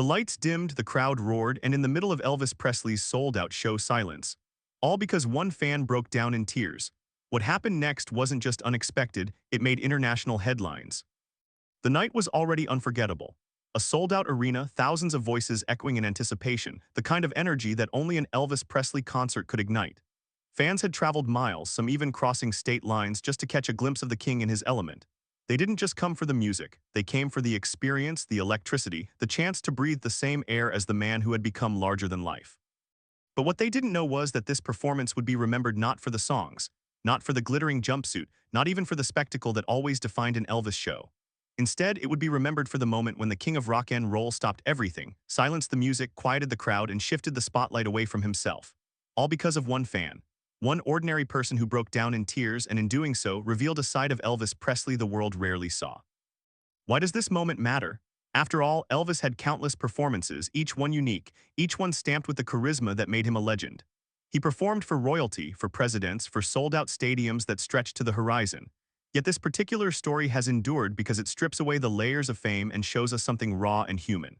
The lights dimmed, the crowd roared, and in the middle of Elvis Presley's sold-out show silence. All because one fan broke down in tears. What happened next wasn't just unexpected, it made international headlines. The night was already unforgettable. A sold-out arena, thousands of voices echoing in anticipation, the kind of energy that only an Elvis Presley concert could ignite. Fans had traveled miles, some even crossing state lines just to catch a glimpse of the king in his element. They didn't just come for the music, they came for the experience, the electricity, the chance to breathe the same air as the man who had become larger than life. But what they didn't know was that this performance would be remembered not for the songs, not for the glittering jumpsuit, not even for the spectacle that always defined an Elvis show. Instead, it would be remembered for the moment when the king of rock and roll stopped everything, silenced the music, quieted the crowd, and shifted the spotlight away from himself. All because of one fan. One ordinary person who broke down in tears and in doing so revealed a side of Elvis Presley the world rarely saw. Why does this moment matter? After all, Elvis had countless performances, each one unique, each one stamped with the charisma that made him a legend. He performed for royalty, for presidents, for sold-out stadiums that stretched to the horizon. Yet this particular story has endured because it strips away the layers of fame and shows us something raw and human.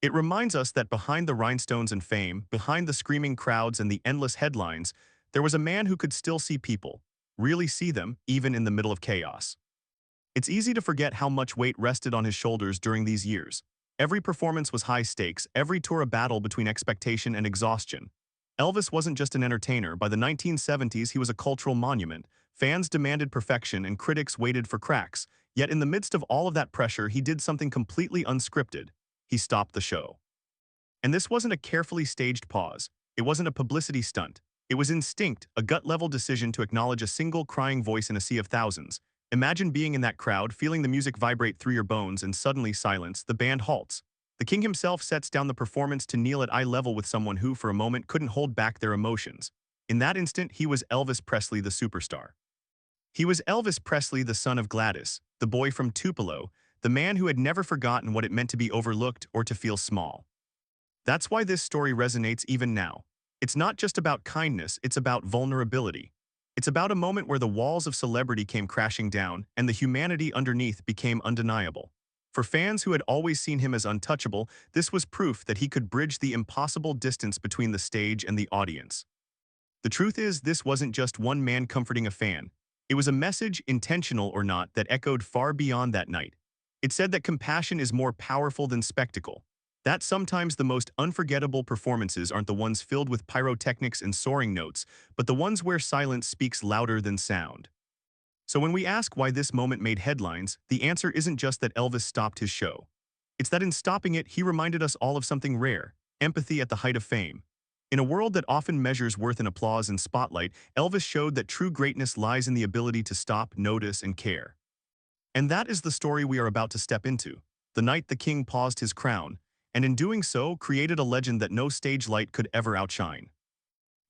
It reminds us that behind the rhinestones and fame, behind the screaming crowds and the endless headlines, there was a man who could still see people, really see them, even in the middle of chaos. It's easy to forget how much weight rested on his shoulders during these years. Every performance was high stakes, every tour a battle between expectation and exhaustion. Elvis wasn't just an entertainer. By the 1970s, he was a cultural monument. Fans demanded perfection and critics waited for cracks. Yet in the midst of all of that pressure, he did something completely unscripted. He stopped the show. And this wasn't a carefully staged pause. It wasn't a publicity stunt. It was instinct, a gut-level decision to acknowledge a single crying voice in a sea of thousands. Imagine being in that crowd, feeling the music vibrate through your bones, and suddenly silence, the band halts. The king himself sets down the performance to kneel at eye level with someone who, for a moment, couldn't hold back their emotions. In that instant, he was Elvis Presley, the superstar. He was Elvis Presley, the son of Gladys, the boy from Tupelo, the man who had never forgotten what it meant to be overlooked or to feel small. That's why this story resonates even now. It's not just about kindness, it's about vulnerability. It's about a moment where the walls of celebrity came crashing down and the humanity underneath became undeniable. For fans who had always seen him as untouchable, this was proof that he could bridge the impossible distance between the stage and the audience. The truth is, this wasn't just one man comforting a fan. It was a message, intentional or not, that echoed far beyond that night. It said that compassion is more powerful than spectacle. That sometimes the most unforgettable performances aren't the ones filled with pyrotechnics and soaring notes, but the ones where silence speaks louder than sound. So when we ask why this moment made headlines, the answer isn't just that Elvis stopped his show. It's that in stopping it, he reminded us all of something rare: empathy at the height of fame. In a world that often measures worth in applause and spotlight, Elvis showed that true greatness lies in the ability to stop, notice, and care. And that is the story we are about to step into. The night the king paused his crown, and in doing so, created a legend that no stage light could ever outshine.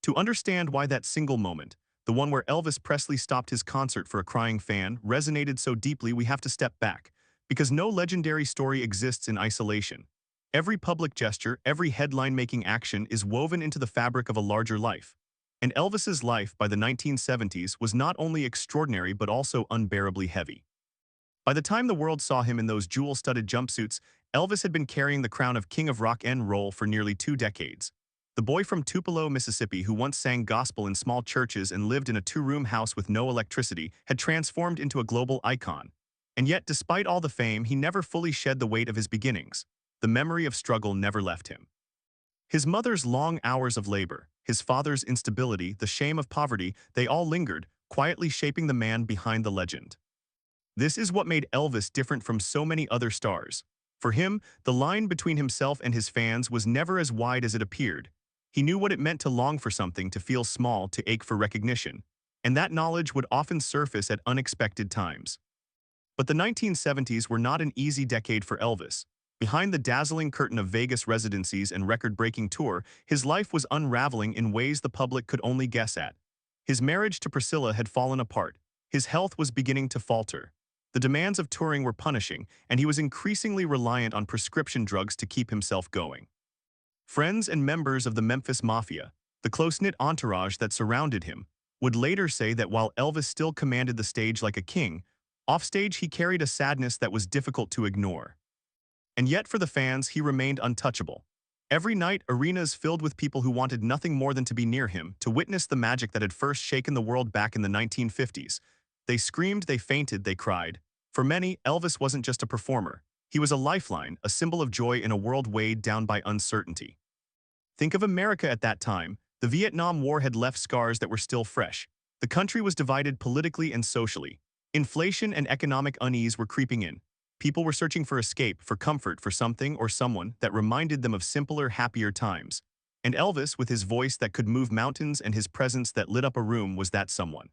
To understand why that single moment, the one where Elvis Presley stopped his concert for a crying fan, resonated so deeply, we have to step back, because no legendary story exists in isolation. Every public gesture, every headline-making action is woven into the fabric of a larger life. And Elvis's life by the 1970s was not only extraordinary but also unbearably heavy. By the time the world saw him in those jewel-studded jumpsuits, Elvis had been carrying the crown of King of Rock and Roll for nearly 2 decades. The boy from Tupelo, Mississippi, who once sang gospel in small churches and lived in a 2-room house with no electricity, had transformed into a global icon. And yet, despite all the fame, he never fully shed the weight of his beginnings. The memory of struggle never left him. His mother's long hours of labor, his father's instability, the shame of poverty, they all lingered, quietly shaping the man behind the legend. This is what made Elvis different from so many other stars. For him, the line between himself and his fans was never as wide as it appeared. He knew what it meant to long for something, to feel small, to ache for recognition. And that knowledge would often surface at unexpected times. But the 1970s were not an easy decade for Elvis. Behind the dazzling curtain of Vegas residencies and record-breaking tour, his life was unraveling in ways the public could only guess at. His marriage to Priscilla had fallen apart. His health was beginning to falter. The demands of touring were punishing, and he was increasingly reliant on prescription drugs to keep himself going. Friends and members of the Memphis Mafia, the close-knit entourage that surrounded him, would later say that while Elvis still commanded the stage like a king, offstage he carried a sadness that was difficult to ignore. And yet for the fans, he remained untouchable. Every night, arenas filled with people who wanted nothing more than to be near him, to witness the magic that had first shaken the world back in the 1950s. They screamed, they fainted, they cried. For many, Elvis wasn't just a performer. He was a lifeline, a symbol of joy in a world weighed down by uncertainty. Think of America at that time. The Vietnam War had left scars that were still fresh. The country was divided politically and socially. Inflation and economic unease were creeping in. People were searching for escape, for comfort, for something or someone that reminded them of simpler, happier times. And Elvis, with his voice that could move mountains and his presence that lit up a room, was that someone.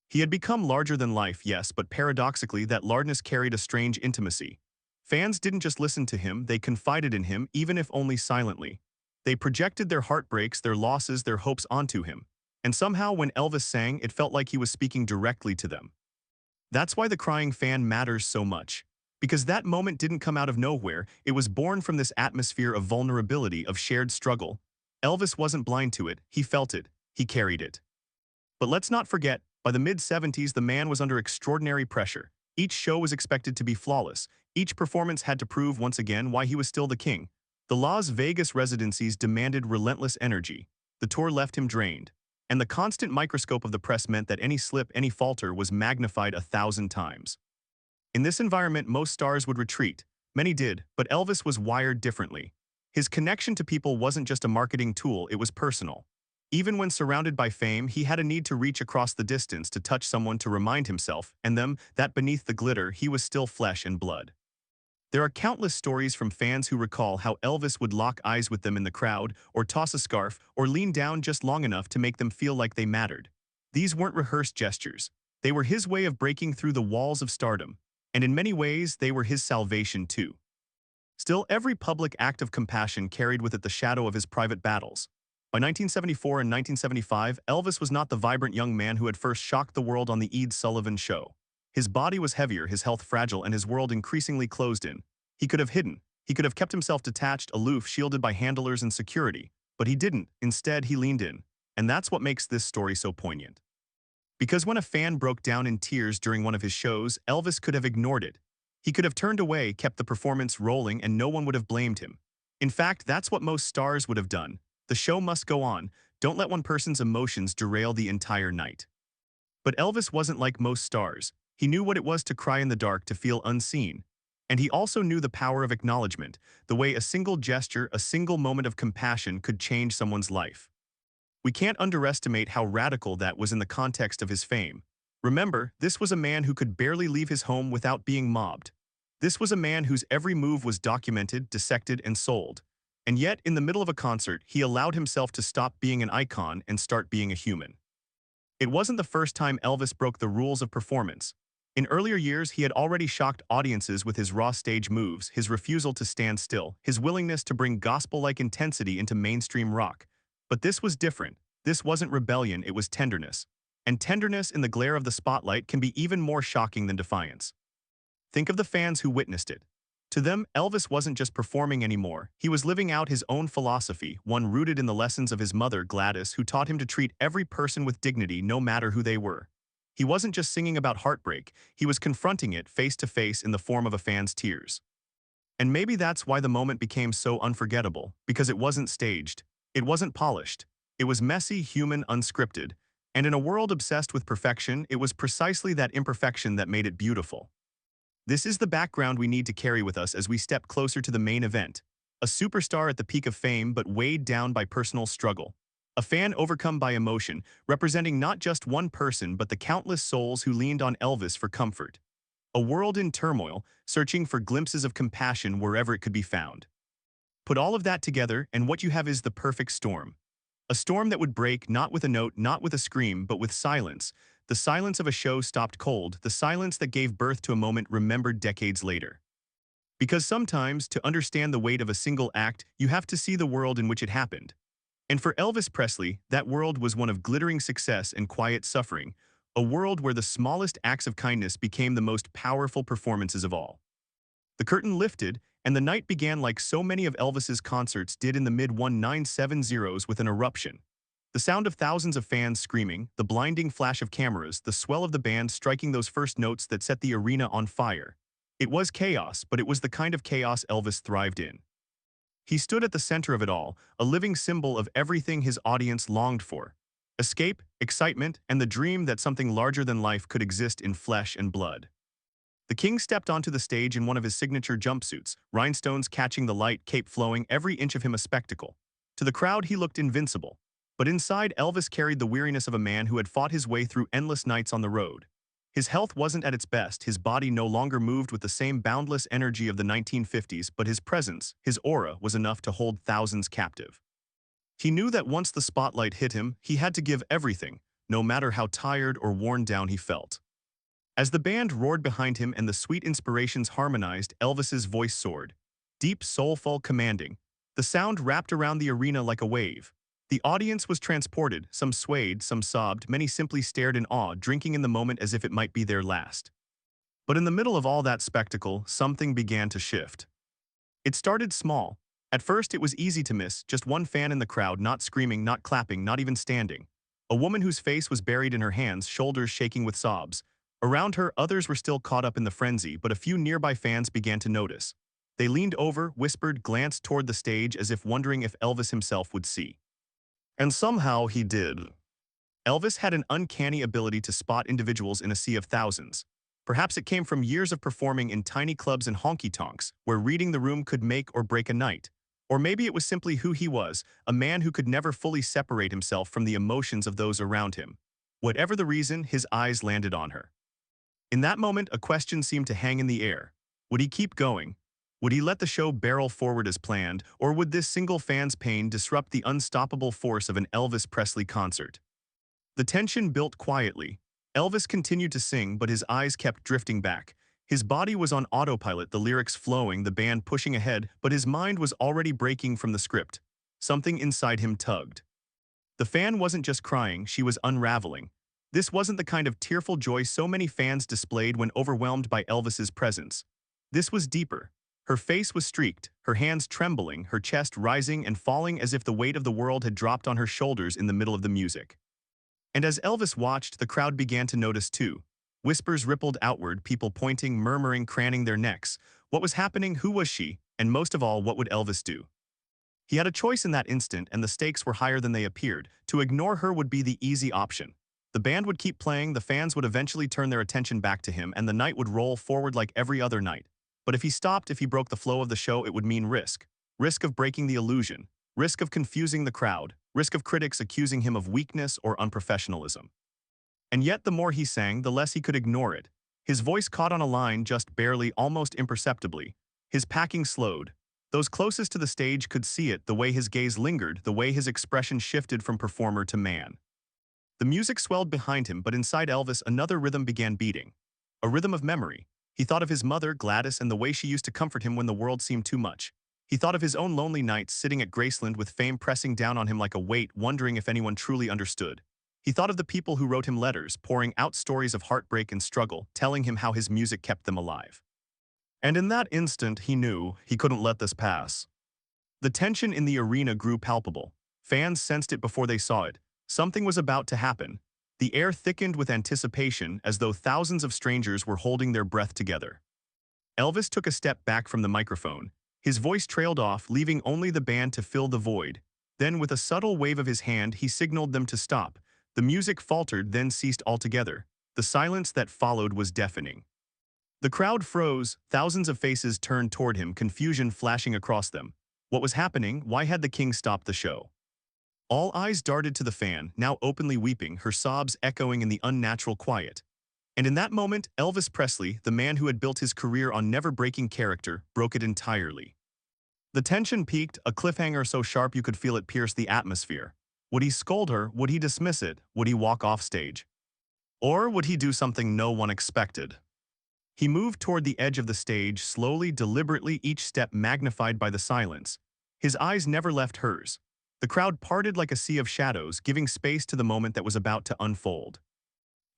He had become larger than life, yes, but paradoxically, that largeness carried a strange intimacy. Fans didn't just listen to him, they confided in him, even if only silently. They projected their heartbreaks, their losses, their hopes onto him. And somehow, when Elvis sang, it felt like he was speaking directly to them. That's why the crying fan matters so much. Because that moment didn't come out of nowhere, it was born from this atmosphere of vulnerability, of shared struggle. Elvis wasn't blind to it, he felt it, he carried it. But let's not forget, by the mid-70s the man was under extraordinary pressure. Each show was expected to be flawless. Each performance had to prove once again why he was still the king. The Las Vegas residencies demanded relentless energy. The tour left him drained. And the constant microscope of the press meant that any slip, any falter was magnified 1,000 times. In this environment, most stars would retreat. Many did, but Elvis was wired differently. His connection to people wasn't just a marketing tool, it was personal. Even when surrounded by fame, he had a need to reach across the distance, to touch someone, to remind himself, and them, that beneath the glitter, he was still flesh and blood. There are countless stories from fans who recall how Elvis would lock eyes with them in the crowd, or toss a scarf, or lean down just long enough to make them feel like they mattered. These weren't rehearsed gestures. They were his way of breaking through the walls of stardom. And in many ways, they were his salvation too. Still, every public act of compassion carried with it the shadow of his private battles. By 1974 and 1975, Elvis was not the vibrant young man who had first shocked the world on the Ed Sullivan Show. His body was heavier, his health fragile, and his world increasingly closed in. He could have hidden. He could have kept himself detached, aloof, shielded by handlers and security. But he didn't. Instead, he leaned in. And that's what makes this story so poignant. Because when a fan broke down in tears during one of his shows, Elvis could have ignored it. He could have turned away, kept the performance rolling, and no one would have blamed him. In fact, that's what most stars would have done. The show must go on. Don't let one person's emotions derail the entire night. But Elvis wasn't like most stars. He knew what it was to cry in the dark, to feel unseen. And he also knew the power of acknowledgement, the way a single gesture, a single moment of compassion could change someone's life. We can't underestimate how radical that was in the context of his fame. Remember, this was a man who could barely leave his home without being mobbed. This was a man whose every move was documented, dissected, and sold. And yet, in the middle of a concert, he allowed himself to stop being an icon and start being a human. It wasn't the first time Elvis broke the rules of performance. In earlier years, he had already shocked audiences with his raw stage moves, his refusal to stand still, his willingness to bring gospel-like intensity into mainstream rock. But this was different. This wasn't rebellion, it was tenderness. And tenderness in the glare of the spotlight can be even more shocking than defiance. Think of the fans who witnessed it. To them, Elvis wasn't just performing anymore. He was living out his own philosophy, one rooted in the lessons of his mother, Gladys, who taught him to treat every person with dignity no matter who they were. He wasn't just singing about heartbreak, he was confronting it face to face in the form of a fan's tears. And maybe that's why the moment became so unforgettable, because it wasn't staged. It wasn't polished. It was messy, human, unscripted. And in a world obsessed with perfection, it was precisely that imperfection that made it beautiful. This is the background we need to carry with us as we step closer to the main event. A superstar at the peak of fame but weighed down by personal struggle. A fan overcome by emotion, representing not just one person but the countless souls who leaned on Elvis for comfort. A world in turmoil, searching for glimpses of compassion wherever it could be found. Put all of that together, and what you have is the perfect storm. A storm that would break not with a note, not with a scream, but with silence. The silence of a show stopped cold, the silence that gave birth to a moment remembered decades later. Because sometimes, to understand the weight of a single act, you have to see the world in which it happened. And for Elvis Presley, that world was one of glittering success and quiet suffering, a world where the smallest acts of kindness became the most powerful performances of all. The curtain lifted, and the night began like so many of Elvis's concerts did in the mid-1970s with an eruption. The sound of thousands of fans screaming, the blinding flash of cameras, the swell of the band striking those first notes that set the arena on fire. It was chaos, but it was the kind of chaos Elvis thrived in. He stood at the center of it all, a living symbol of everything his audience longed for. Escape, excitement, and the dream that something larger than life could exist in flesh and blood. The king stepped onto the stage in one of his signature jumpsuits, rhinestones catching the light, cape flowing, every inch of him a spectacle. To the crowd he looked invincible. But inside, Elvis carried the weariness of a man who had fought his way through endless nights on the road. His health wasn't at its best, his body no longer moved with the same boundless energy of the 1950s, but his presence, his aura, was enough to hold thousands captive. He knew that once the spotlight hit him, he had to give everything, no matter how tired or worn down he felt. As the band roared behind him and the sweet inspirations harmonized, Elvis's voice soared. Deep, soulful, commanding. The sound wrapped around the arena like a wave. The audience was transported, some swayed, some sobbed, many simply stared in awe, drinking in the moment as if it might be their last. But in the middle of all that spectacle, something began to shift. It started small. At first it was easy to miss, just one fan in the crowd, not screaming, not clapping, not even standing. A woman whose face was buried in her hands, shoulders shaking with sobs. Around her, others were still caught up in the frenzy, but a few nearby fans began to notice. They leaned over, whispered, glanced toward the stage as if wondering if Elvis himself would see. And somehow he did. Elvis had an uncanny ability to spot individuals in a sea of thousands. Perhaps it came from years of performing in tiny clubs and honky-tonks, where reading the room could make or break a night. Or maybe it was simply who he was, a man who could never fully separate himself from the emotions of those around him. Whatever the reason, his eyes landed on her. In that moment, a question seemed to hang in the air. Would he keep going? Would he let the show barrel forward as planned, or would this single fan's pain disrupt the unstoppable force of an Elvis Presley concert? The tension built quietly. Elvis continued to sing, but his eyes kept drifting back. His body was on autopilot, the lyrics flowing, the band pushing ahead, but his mind was already breaking from the script. Something inside him tugged. The fan wasn't just crying, she was unraveling. This wasn't the kind of tearful joy so many fans displayed when overwhelmed by Elvis's presence. This was deeper. Her face was streaked, her hands trembling, her chest rising and falling as if the weight of the world had dropped on her shoulders in the middle of the music. And as Elvis watched, the crowd began to notice too. Whispers rippled outward, people pointing, murmuring, craning their necks. What was happening? Who was she? And most of all, what would Elvis do? He had a choice in that instant, and the stakes were higher than they appeared. To ignore her would be the easy option. The band would keep playing, the fans would eventually turn their attention back to him, and the night would roll forward like every other night. But if he stopped, if he broke the flow of the show, it would mean risk. Risk of breaking the illusion. Risk of confusing the crowd. Risk of critics accusing him of weakness or unprofessionalism. And yet the more he sang, the less he could ignore it. His voice caught on a line just barely, almost imperceptibly. His packing slowed. Those closest to the stage could see it, the way his gaze lingered, the way his expression shifted from performer to man. The music swelled behind him, but inside Elvis another rhythm began beating. A rhythm of memory. He thought of his mother, Gladys, and the way she used to comfort him when the world seemed too much. He thought of his own lonely nights sitting at Graceland with fame pressing down on him like a weight, wondering if anyone truly understood. He thought of the people who wrote him letters, pouring out stories of heartbreak and struggle, telling him how his music kept them alive. And in that instant, he knew he couldn't let this pass. The tension in the arena grew palpable. Fans sensed it before they saw it. Something was about to happen. The air thickened with anticipation, as though thousands of strangers were holding their breath together. Elvis took a step back from the microphone. His voice trailed off, leaving only the band to fill the void. Then, with a subtle wave of his hand, he signaled them to stop. The music faltered, then ceased altogether. The silence that followed was deafening. The crowd froze, thousands of faces turned toward him, confusion flashing across them. What was happening? Why had the king stopped the show? All eyes darted to the fan, now openly weeping, her sobs echoing in the unnatural quiet. And in that moment, Elvis Presley, the man who had built his career on never-breaking character, broke it entirely. The tension peaked, a cliffhanger so sharp you could feel it pierce the atmosphere. Would he scold her? Would he dismiss it? Would he walk off stage? Or would he do something no one expected? He moved toward the edge of the stage, slowly, deliberately, each step magnified by the silence. His eyes never left hers. The crowd parted like a sea of shadows, giving space to the moment that was about to unfold.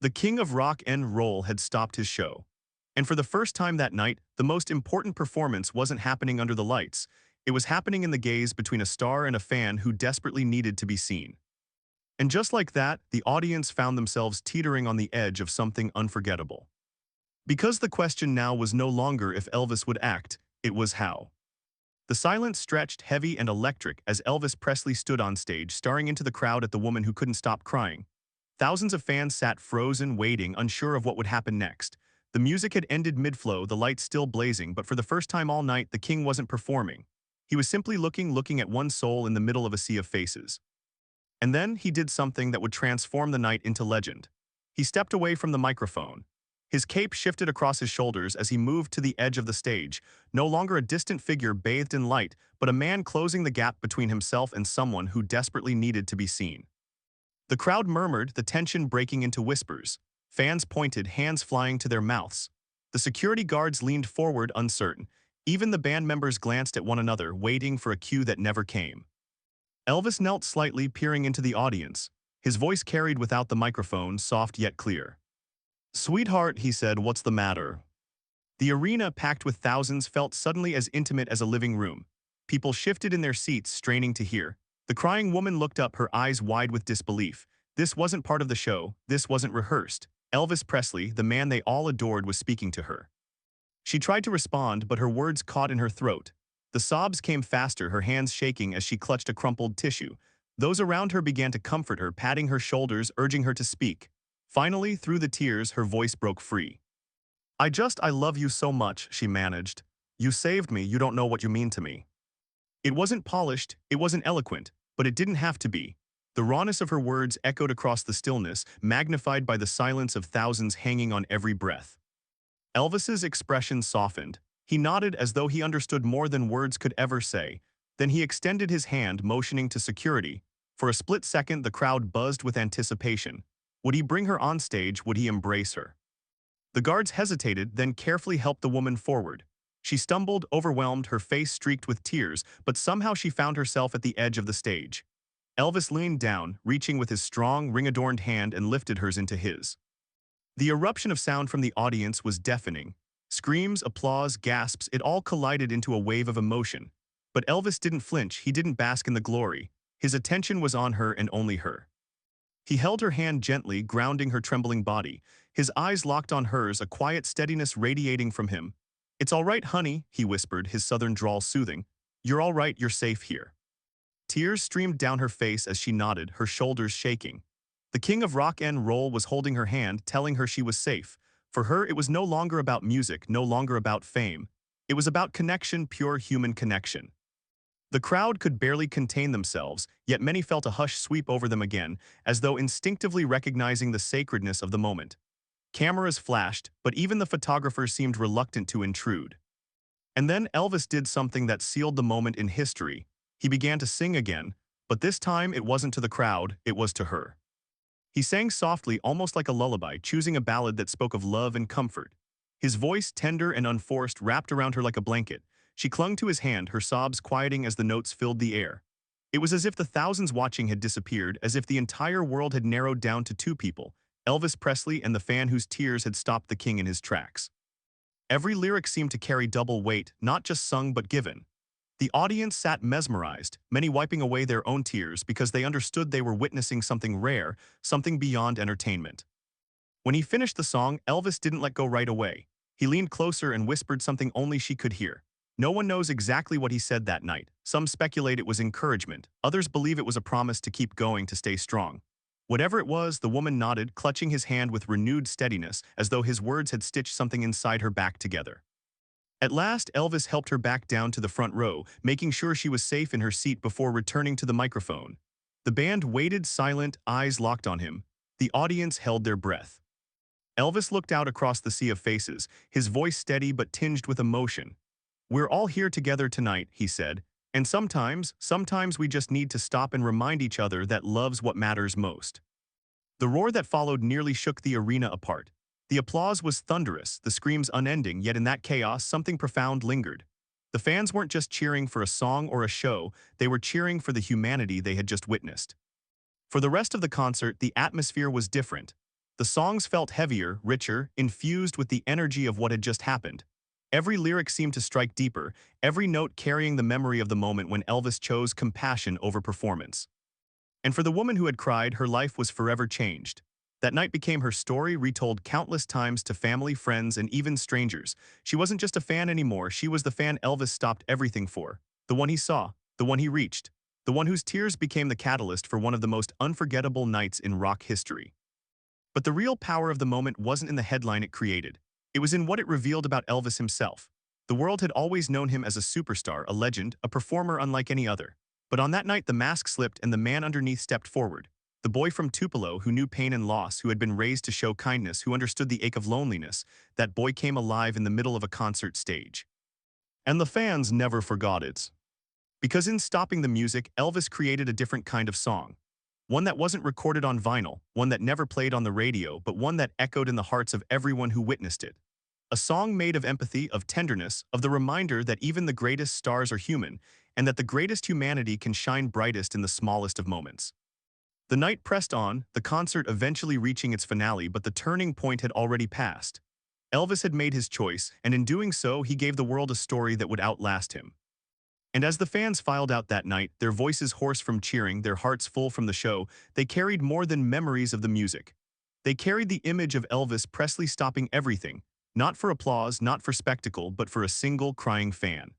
The king of rock and roll had stopped his show. And for the first time that night, the most important performance wasn't happening under the lights. It was happening in the gaze between a star and a fan who desperately needed to be seen. And just like that, the audience found themselves teetering on the edge of something unforgettable. Because the question now was no longer if Elvis would act, it was how. The silence stretched heavy and electric as Elvis Presley stood on stage, staring into the crowd at the woman who couldn't stop crying. Thousands of fans sat frozen, waiting, unsure of what would happen next. The music had ended mid-flow, the lights still blazing, but for the first time all night, the king wasn't performing. He was simply looking at one soul in the middle of a sea of faces. And then he did something that would transform the night into legend. He stepped away from the microphone. His cape shifted across his shoulders as he moved to the edge of the stage, no longer a distant figure bathed in light, but a man closing the gap between himself and someone who desperately needed to be seen. The crowd murmured, the tension breaking into whispers. Fans pointed, hands flying to their mouths. The security guards leaned forward, uncertain. Even the band members glanced at one another, waiting for a cue that never came. Elvis knelt slightly, peering into the audience. His voice carried without the microphone, soft yet clear. "Sweetheart," he said, "what's the matter?" The arena, packed with thousands, felt suddenly as intimate as a living room. People shifted in their seats, straining to hear. The crying woman looked up, her eyes wide with disbelief. This wasn't part of the show. This wasn't rehearsed. Elvis Presley, the man they all adored, was speaking to her. She tried to respond, but her words caught in her throat. The sobs came faster, her hands shaking as she clutched a crumpled tissue. Those around her began to comfort her, patting her shoulders, urging her to speak. Finally, through the tears, her voice broke free. I love you so much," she managed. "You saved me, you don't know what you mean to me." It wasn't polished, it wasn't eloquent, but it didn't have to be. The rawness of her words echoed across the stillness, magnified by the silence of thousands hanging on every breath. Elvis's expression softened. He nodded as though he understood more than words could ever say. Then he extended his hand, motioning to security. For a split second, the crowd buzzed with anticipation. Would he bring her on stage? Would he embrace her? The guards hesitated, then carefully helped the woman forward. She stumbled, overwhelmed, her face streaked with tears, but somehow she found herself at the edge of the stage. Elvis leaned down, reaching with his strong, ring-adorned hand, and lifted hers into his. The eruption of sound from the audience was deafening. Screams, applause, gasps, it all collided into a wave of emotion. But Elvis didn't flinch, he didn't bask in the glory. His attention was on her and only her. He held her hand gently, grounding her trembling body. His eyes locked on hers, a quiet steadiness radiating from him. "It's all right, honey," he whispered, his southern drawl soothing. "You're all right, you're safe here." Tears streamed down her face as she nodded, her shoulders shaking. The king of rock and roll was holding her hand, telling her she was safe. For her, it was no longer about music, no longer about fame. It was about connection, pure human connection. The crowd could barely contain themselves, yet many felt a hush sweep over them again, as though instinctively recognizing the sacredness of the moment. Cameras flashed, but even the photographers seemed reluctant to intrude. And then Elvis did something that sealed the moment in history. He began to sing again, but this time it wasn't to the crowd, it was to her. He sang softly, almost like a lullaby, choosing a ballad that spoke of love and comfort. His voice, tender and unforced, wrapped around her like a blanket. She clung to his hand, her sobs quieting as the notes filled the air. It was as if the thousands watching had disappeared, as if the entire world had narrowed down to two people, Elvis Presley and the fan whose tears had stopped the king in his tracks. Every lyric seemed to carry double weight, not just sung but given. The audience sat mesmerized, many wiping away their own tears because they understood they were witnessing something rare, something beyond entertainment. When he finished the song, Elvis didn't let go right away. He leaned closer and whispered something only she could hear. No one knows exactly what he said that night. Some speculate it was encouragement, others believe it was a promise to keep going, to stay strong. Whatever it was, the woman nodded, clutching his hand with renewed steadiness, as though his words had stitched something inside her back together. At last, Elvis helped her back down to the front row, making sure she was safe in her seat before returning to the microphone. The band waited silent, eyes locked on him. The audience held their breath. Elvis looked out across the sea of faces, his voice steady but tinged with emotion. "We're all here together tonight," he said, "and sometimes we just need to stop and remind each other that love's what matters most." The roar that followed nearly shook the arena apart. The applause was thunderous, the screams unending, yet in that chaos something profound lingered. The fans weren't just cheering for a song or a show, they were cheering for the humanity they had just witnessed. For the rest of the concert, the atmosphere was different. The songs felt heavier, richer, infused with the energy of what had just happened. Every lyric seemed to strike deeper, every note carrying the memory of the moment when Elvis chose compassion over performance. And for the woman who had cried, her life was forever changed. That night became her story, retold countless times to family, friends, and even strangers. She wasn't just a fan anymore, she was the fan Elvis stopped everything for. The one he saw, the one he reached, the one whose tears became the catalyst for one of the most unforgettable nights in rock history. But the real power of the moment wasn't in the headline it created. It was in what it revealed about Elvis himself. The world had always known him as a superstar, a legend, a performer unlike any other. But on that night, the mask slipped and the man underneath stepped forward. The boy from Tupelo who knew pain and loss, who had been raised to show kindness, who understood the ache of loneliness, that boy came alive in the middle of a concert stage. And the fans never forgot it. Because in stopping the music, Elvis created a different kind of song. One that wasn't recorded on vinyl, one that never played on the radio, but one that echoed in the hearts of everyone who witnessed it. A song made of empathy, of tenderness, of the reminder that even the greatest stars are human, and that the greatest humanity can shine brightest in the smallest of moments. The night pressed on, the concert eventually reaching its finale, but the turning point had already passed. Elvis had made his choice, and in doing so, he gave the world a story that would outlast him. And as the fans filed out that night, their voices hoarse from cheering, their hearts full from the show, they carried more than memories of the music. They carried the image of Elvis Presley stopping everything, not for applause, not for spectacle, but for a single crying fan.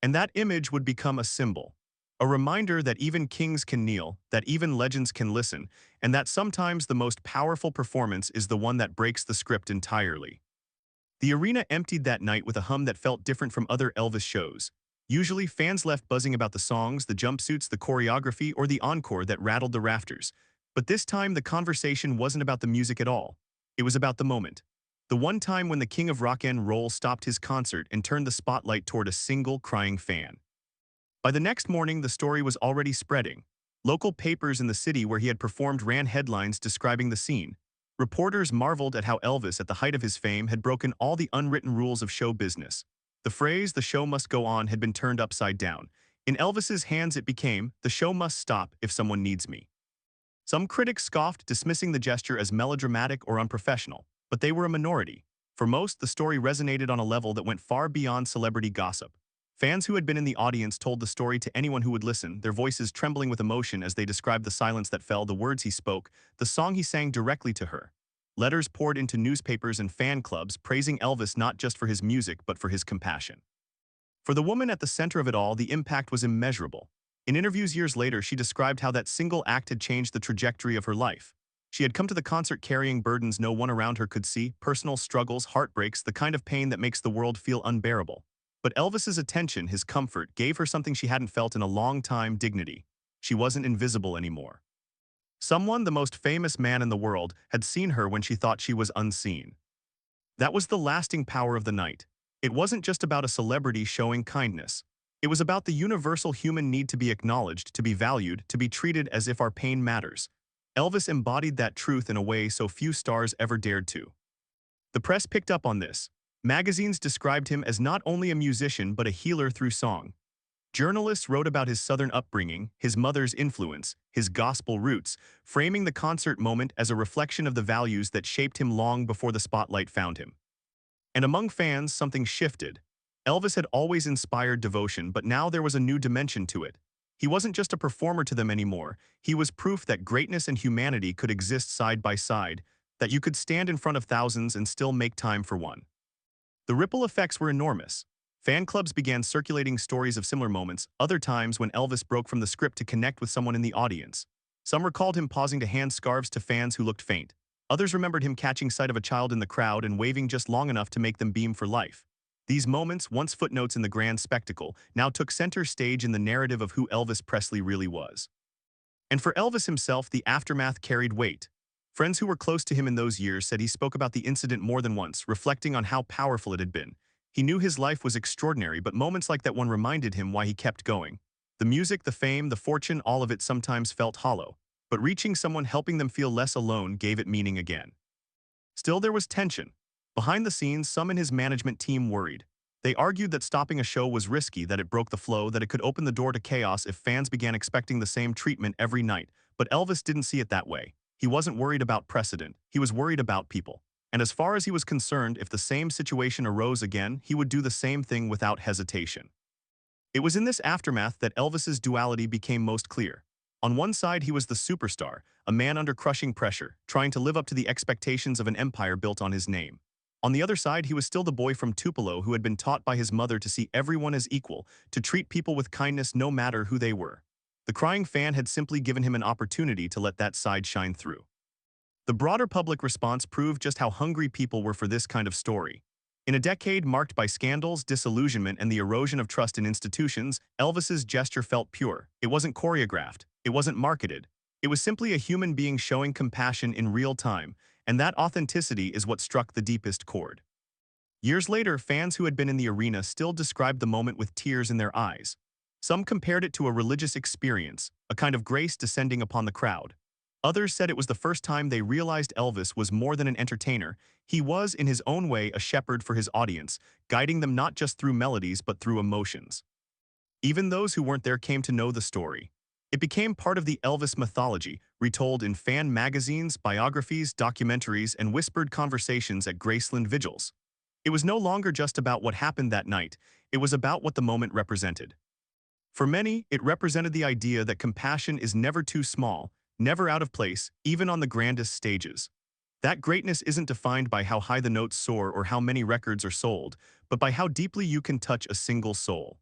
And that image would become a symbol. A reminder that even kings can kneel, that even legends can listen, and that sometimes the most powerful performance is the one that breaks the script entirely. The arena emptied that night with a hum that felt different from other Elvis shows. Usually, fans left buzzing about the songs, the jumpsuits, the choreography, or the encore that rattled the rafters. But this time, the conversation wasn't about the music at all. It was about the moment. The one time when the king of rock and roll stopped his concert and turned the spotlight toward a single crying fan. By the next morning, the story was already spreading. Local papers in the city where he had performed ran headlines describing the scene. Reporters marveled at how Elvis, at the height of his fame, had broken all the unwritten rules of show business. The phrase, "the show must go on," had been turned upside down. In Elvis's hands it became, "the show must stop if someone needs me." Some critics scoffed, dismissing the gesture as melodramatic or unprofessional, but they were a minority. For most, the story resonated on a level that went far beyond celebrity gossip. Fans who had been in the audience told the story to anyone who would listen, their voices trembling with emotion as they described the silence that fell, the words he spoke, the song he sang directly to her. Letters poured into newspapers and fan clubs, praising Elvis not just for his music but for his compassion. For the woman at the center of it all, the impact was immeasurable. In interviews years later, she described how that single act had changed the trajectory of her life. She had come to the concert carrying burdens no one around her could see, personal struggles, heartbreaks, the kind of pain that makes the world feel unbearable. But Elvis's attention, his comfort, gave her something she hadn't felt in a long time: dignity. She wasn't invisible anymore. Someone, the most famous man in the world, had seen her when she thought she was unseen. That was the lasting power of the night. It wasn't just about a celebrity showing kindness. It was about the universal human need to be acknowledged, to be valued, to be treated as if our pain matters. Elvis embodied that truth in a way so few stars ever dared to. The press picked up on this. Magazines described him as not only a musician but a healer through song. Journalists wrote about his Southern upbringing, his mother's influence, his gospel roots, framing the concert moment as a reflection of the values that shaped him long before the spotlight found him. And among fans, something shifted. Elvis had always inspired devotion, but now there was a new dimension to it. He wasn't just a performer to them anymore. He was proof that greatness and humanity could exist side by side, that you could stand in front of thousands and still make time for one. The ripple effects were enormous. Fan clubs began circulating stories of similar moments, other times when Elvis broke from the script to connect with someone in the audience. Some recalled him pausing to hand scarves to fans who looked faint. Others remembered him catching sight of a child in the crowd and waving just long enough to make them beam for life. These moments, once footnotes in the grand spectacle, now took center stage in the narrative of who Elvis Presley really was. And for Elvis himself, the aftermath carried weight. Friends who were close to him in those years said he spoke about the incident more than once, reflecting on how powerful it had been. He knew his life was extraordinary, but moments like that one reminded him why he kept going. The music, the fame, the fortune, all of it sometimes felt hollow. But reaching someone, helping them feel less alone, gave it meaning again. Still, there was tension. Behind the scenes, some in his management team worried. They argued that stopping a show was risky, that it broke the flow, that it could open the door to chaos if fans began expecting the same treatment every night. But Elvis didn't see it that way. He wasn't worried about precedent. He was worried about people. And as far as he was concerned, if the same situation arose again, he would do the same thing without hesitation. It was in this aftermath that Elvis's duality became most clear. On one side, he was the superstar, a man under crushing pressure, trying to live up to the expectations of an empire built on his name. On the other side, he was still the boy from Tupelo who had been taught by his mother to see everyone as equal, to treat people with kindness no matter who they were. The crying fan had simply given him an opportunity to let that side shine through. The broader public response proved just how hungry people were for this kind of story. In a decade marked by scandals, disillusionment, and the erosion of trust in institutions, Elvis's gesture felt pure. It wasn't choreographed. It wasn't marketed. It was simply a human being showing compassion in real time, and that authenticity is what struck the deepest chord. Years later, fans who had been in the arena still described the moment with tears in their eyes. Some compared it to a religious experience, a kind of grace descending upon the crowd. Others said it was the first time they realized Elvis was more than an entertainer. He was, in his own way, a shepherd for his audience, guiding them not just through melodies but through emotions. Even those who weren't there came to know the story. It became part of the Elvis mythology, retold in fan magazines, biographies, documentaries, and whispered conversations at Graceland vigils. It was no longer just about what happened that night, it was about what the moment represented. For many, it represented the idea that compassion is never too small, never out of place, even on the grandest stages. That greatness isn't defined by how high the notes soar or how many records are sold, but by how deeply you can touch a single soul.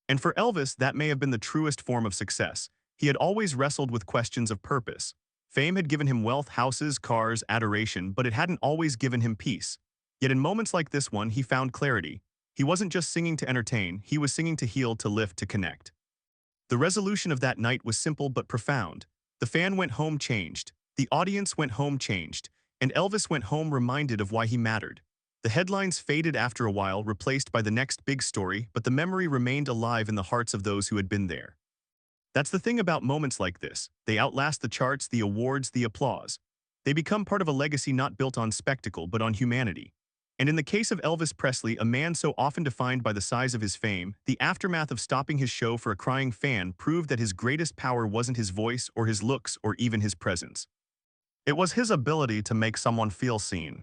And for Elvis, that may have been the truest form of success. He had always wrestled with questions of purpose. Fame had given him wealth, houses, cars, adoration, but it hadn't always given him peace. Yet in moments like this one, he found clarity. He wasn't just singing to entertain, he was singing to heal, to lift, to connect. The resolution of that night was simple but profound. The fan went home changed, the audience went home changed, and Elvis went home reminded of why he mattered. The headlines faded after a while, replaced by the next big story, but the memory remained alive in the hearts of those who had been there. That's the thing about moments like this. They outlast the charts, the awards, the applause. They become part of a legacy not built on spectacle but on humanity. And in the case of Elvis Presley, a man so often defined by the size of his fame, the aftermath of stopping his show for a crying fan proved that his greatest power wasn't his voice or his looks or even his presence. It was his ability to make someone feel seen.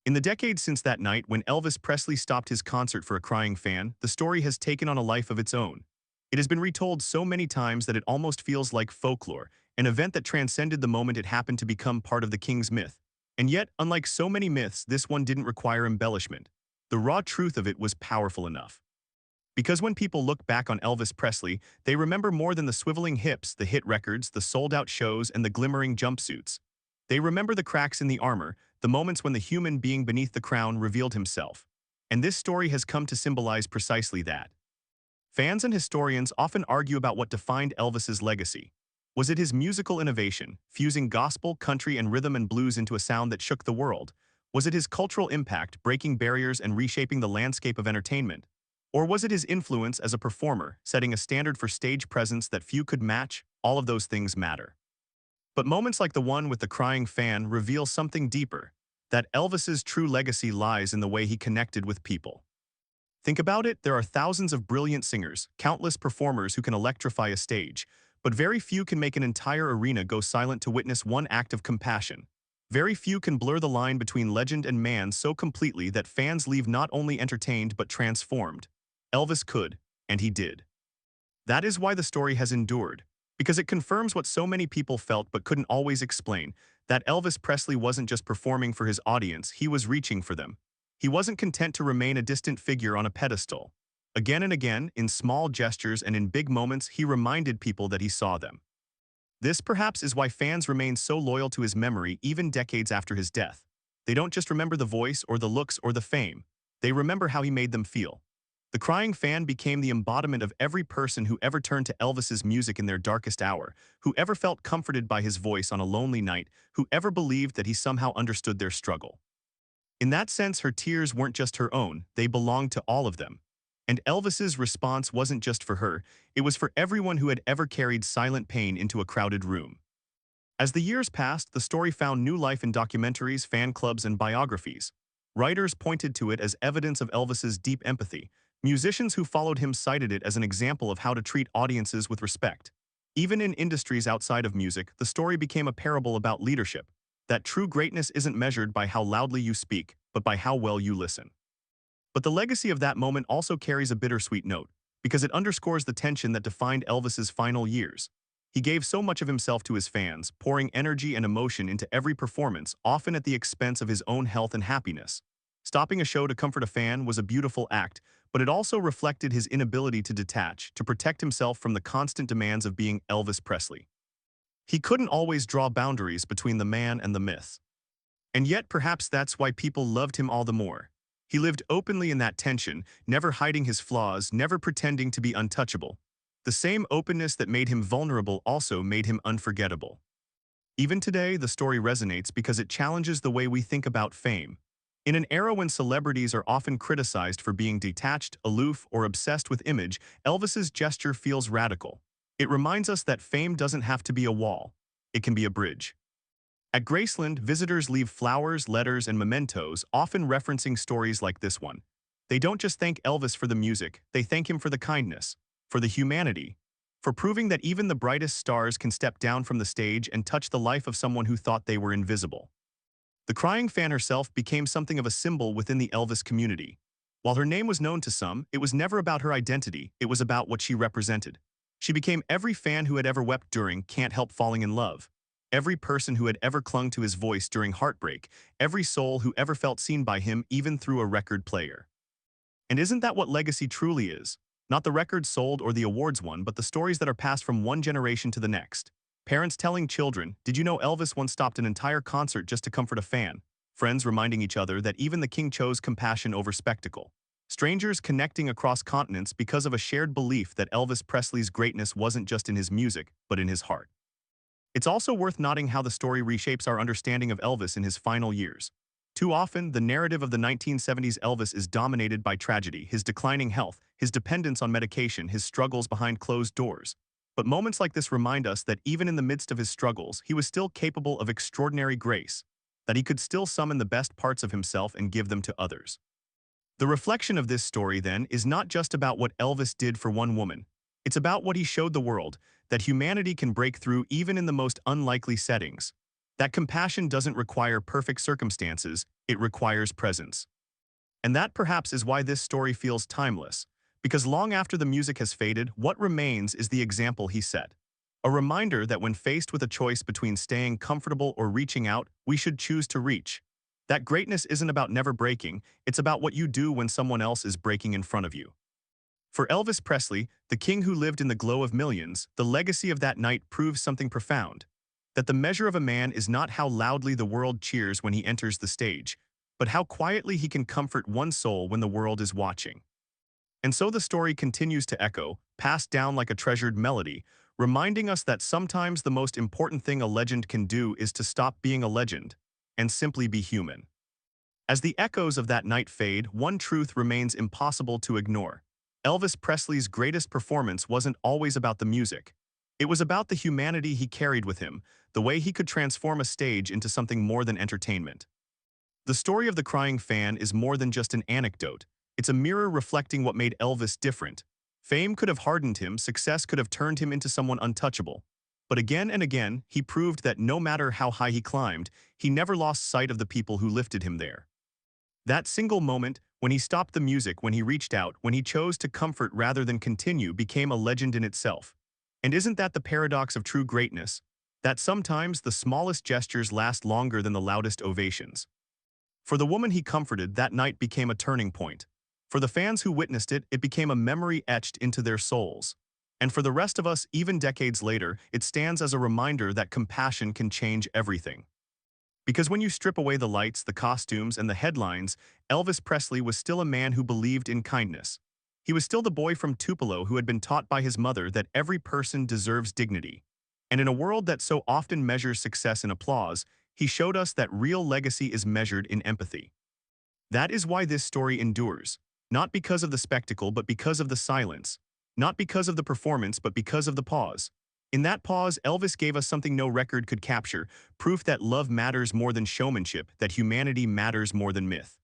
In the decades since that night when Elvis Presley stopped his concert for a crying fan, the story has taken on a life of its own. It has been retold so many times that it almost feels like folklore, an event that transcended the moment it happened to become part of the King's myth. And yet, unlike so many myths, this one didn't require embellishment. The raw truth of it was powerful enough. Because when people look back on Elvis Presley, they remember more than the swiveling hips, the hit records, the sold-out shows, and the glimmering jumpsuits. They remember the cracks in the armor, the moments when the human being beneath the crown revealed himself. And this story has come to symbolize precisely that. Fans and historians often argue about what defined Elvis's legacy. Was it his musical innovation, fusing gospel, country, and rhythm and blues into a sound that shook the world? Was it his cultural impact, breaking barriers and reshaping the landscape of entertainment? Or was it his influence as a performer, setting a standard for stage presence that few could match? All of those things matter. But moments like the one with the crying fan reveal something deeper, that Elvis's true legacy lies in the way he connected with people. Think about it, there are thousands of brilliant singers, countless performers who can electrify a stage, but very few can make an entire arena go silent to witness one act of compassion. Very few can blur the line between legend and man so completely that fans leave not only entertained but transformed. Elvis could, and he did. That is why the story has endured, because it confirms what so many people felt but couldn't always explain, that Elvis Presley wasn't just performing for his audience, he was reaching for them. He wasn't content to remain a distant figure on a pedestal. Again and again, in small gestures and in big moments, he reminded people that he saw them. This perhaps is why fans remain so loyal to his memory even decades after his death. They don't just remember the voice or the looks or the fame. They remember how he made them feel. The crying fan became the embodiment of every person who ever turned to Elvis's music in their darkest hour, who ever felt comforted by his voice on a lonely night, who ever believed that he somehow understood their struggle. In that sense, her tears weren't just her own, they belonged to all of them. And Elvis's response wasn't just for her, it was for everyone who had ever carried silent pain into a crowded room. As the years passed, the story found new life in documentaries, fan clubs, and biographies. Writers pointed to it as evidence of Elvis's deep empathy. Musicians who followed him cited it as an example of how to treat audiences with respect. Even in industries outside of music, the story became a parable about leadership, that true greatness isn't measured by how loudly you speak, but by how well you listen. But the legacy of that moment also carries a bittersweet note, because it underscores the tension that defined Elvis's final years. He gave so much of himself to his fans, pouring energy and emotion into every performance, often at the expense of his own health and happiness. Stopping a show to comfort a fan was a beautiful act, but it also reflected his inability to detach, to protect himself from the constant demands of being Elvis Presley. He couldn't always draw boundaries between the man and the myth. And yet perhaps that's why people loved him all the more. He lived openly in that tension, never hiding his flaws, never pretending to be untouchable. The same openness that made him vulnerable also made him unforgettable. Even today, the story resonates because it challenges the way we think about fame. In an era when celebrities are often criticized for being detached, aloof, or obsessed with image, Elvis's gesture feels radical. It reminds us that fame doesn't have to be a wall. It can be a bridge. At Graceland, visitors leave flowers, letters, and mementos, often referencing stories like this one. They don't just thank Elvis for the music, they thank him for the kindness, for the humanity, for proving that even the brightest stars can step down from the stage and touch the life of someone who thought they were invisible. The crying fan herself became something of a symbol within the Elvis community. While her name was known to some, it was never about her identity, it was about what she represented. She became every fan who had ever wept during Can't Help Falling in Love, every person who had ever clung to his voice during heartbreak, every soul who ever felt seen by him even through a record player. And isn't that what legacy truly is? Not the records sold or the awards won, but the stories that are passed from one generation to the next. Parents telling children, did you know Elvis once stopped an entire concert just to comfort a fan? Friends reminding each other that even the king chose compassion over spectacle. Strangers connecting across continents because of a shared belief that Elvis Presley's greatness wasn't just in his music, but in his heart. It's also worth noting how the story reshapes our understanding of Elvis in his final years. Too often, the narrative of the 1970s Elvis is dominated by tragedy, his declining health, his dependence on medication, his struggles behind closed doors. But moments like this remind us that even in the midst of his struggles, he was still capable of extraordinary grace, that he could still summon the best parts of himself and give them to others. The reflection of this story, then, is not just about what Elvis did for one woman. It's about what he showed the world, that humanity can break through even in the most unlikely settings. That compassion doesn't require perfect circumstances, it requires presence. And that perhaps is why this story feels timeless, because long after the music has faded, what remains is the example he set. A reminder that when faced with a choice between staying comfortable or reaching out, we should choose to reach. That greatness isn't about never breaking, it's about what you do when someone else is breaking in front of you. For Elvis Presley, the king who lived in the glow of millions, the legacy of that night proves something profound. That the measure of a man is not how loudly the world cheers when he enters the stage, but how quietly he can comfort one soul when the world is watching. And so the story continues to echo, passed down like a treasured melody, reminding us that sometimes the most important thing a legend can do is to stop being a legend and simply be human. As the echoes of that night fade, one truth remains impossible to ignore. Elvis Presley's greatest performance wasn't always about the music. It was about the humanity he carried with him, the way he could transform a stage into something more than entertainment. The story of the crying fan is more than just an anecdote. It's a mirror reflecting what made Elvis different. Fame could have hardened him, success could have turned him into someone untouchable. But again and again, he proved that no matter how high he climbed, he never lost sight of the people who lifted him there. That single moment, when he stopped the music, when he reached out, when he chose to comfort rather than continue, became a legend in itself. And isn't that the paradox of true greatness? That sometimes the smallest gestures last longer than the loudest ovations. For the woman he comforted, that night became a turning point. For the fans who witnessed it, it became a memory etched into their souls. And for the rest of us, even decades later, it stands as a reminder that compassion can change everything. Because when you strip away the lights, the costumes, and the headlines, Elvis Presley was still a man who believed in kindness. He was still the boy from Tupelo who had been taught by his mother that every person deserves dignity. And in a world that so often measures success in applause, he showed us that real legacy is measured in empathy. That is why this story endures, not because of the spectacle but because of the silence, not because of the performance but because of the pause. In that pause, Elvis gave us something no record could capture, proof that love matters more than showmanship, that humanity matters more than myth.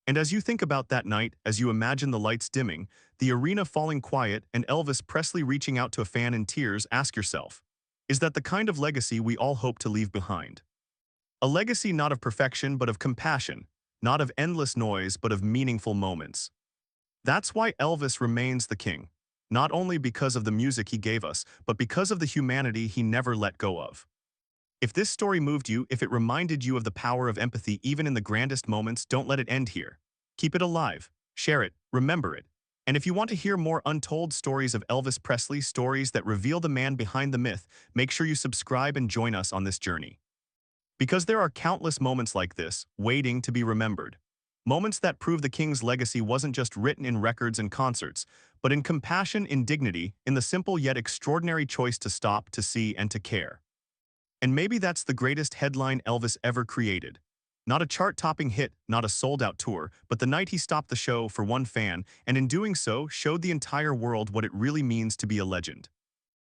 And as you think about that night, as you imagine the lights dimming, the arena falling quiet, and Elvis Presley reaching out to a fan in tears, ask yourself, is that the kind of legacy we all hope to leave behind? A legacy not of perfection but of compassion, not of endless noise but of meaningful moments. That's why Elvis remains the king. not only because of the music he gave us, but because of the humanity he never let go of. If this story moved you, if it reminded you of the power of empathy even in the grandest moments, don't let it end here. Keep it alive, share it, remember it. And if you want to hear more untold stories of Elvis Presley, stories that reveal the man behind the myth, make sure you subscribe and join us on this journey. Because there are countless moments like this, waiting to be remembered. Moments that prove the king's legacy wasn't just written in records and concerts, but in compassion, in dignity, in the simple yet extraordinary choice to stop, to see, and to care. And maybe that's the greatest headline Elvis ever created. Not a chart-topping hit, not a sold-out tour, but the night he stopped the show for one fan, and in doing so, showed the entire world what it really means to be a legend.